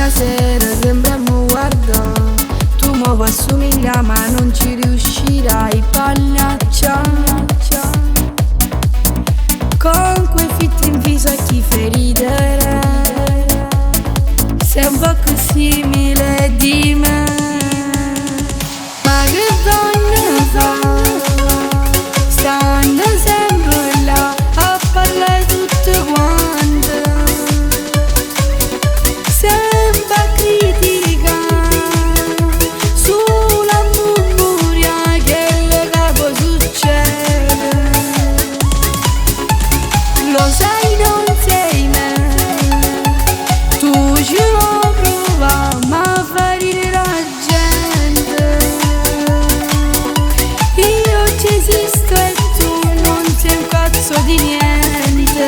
sera sembriamo guardare, tu mi vuoi assomiglia ma non ci riuscirai, pagliaccia. Con quei fitti in viso a chi feridere, sei un po' più simile di me. Ma che voglio fare? Stando sempre là a parlare tutte quante, sempre a criticare sulla memoria che le capo succede. Lo sai non sei me, tu ci vuoi provare ma fai ridere la gente. Io ci esisto e tu non sei un cazzo di niente.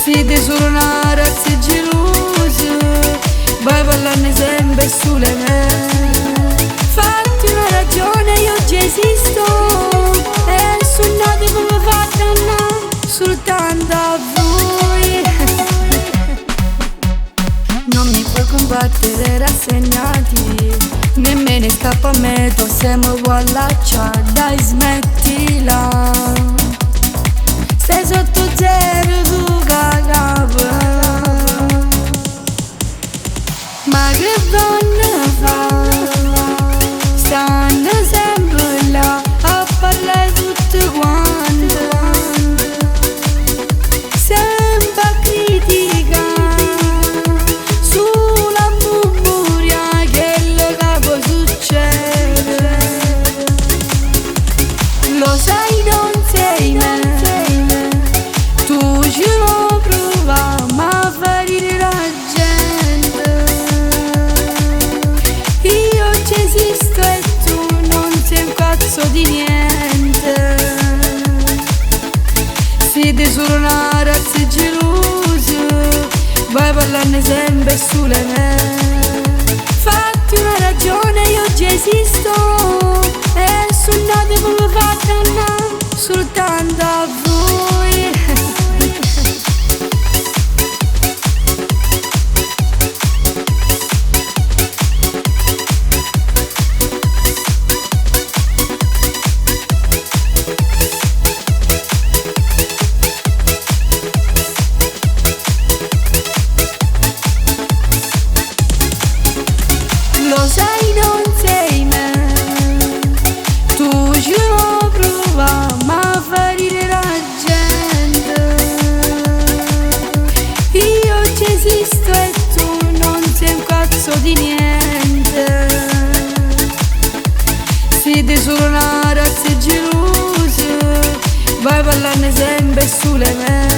Siete solo una razza gelosa, vai parlarne sempre sulle me. Fatti una ragione, io ci esisto e sono nati come fatta soltanto a voi. Non mi puoi combattere rassegnati, nemmeno scappa a me, tu siamo guallaccia, dai smettila. Sei sotto zero tu cagava, ma che voglio fare? Stanno sempre là a parlare tutte quante, sempre a criticare sulla memoria che le capo succede. Lo sai non sei me, tu ci vuoi provare ma fai ridere la gente. Io ci esisto e tu non sei un cazzo di niente. Siete solo una razza gelosa, vai parlarne sempre sulle me. Fatti una ragione, io ci esisto e sono nati come fatta soltanto a voi. Lo sai non sei me, tu ci vuoi provare ma fai ridere la gente. Io ci esisto e tu non sei un cazzo di niente. Siete solo una razza gelosa, vai parlarne sempre sulle me.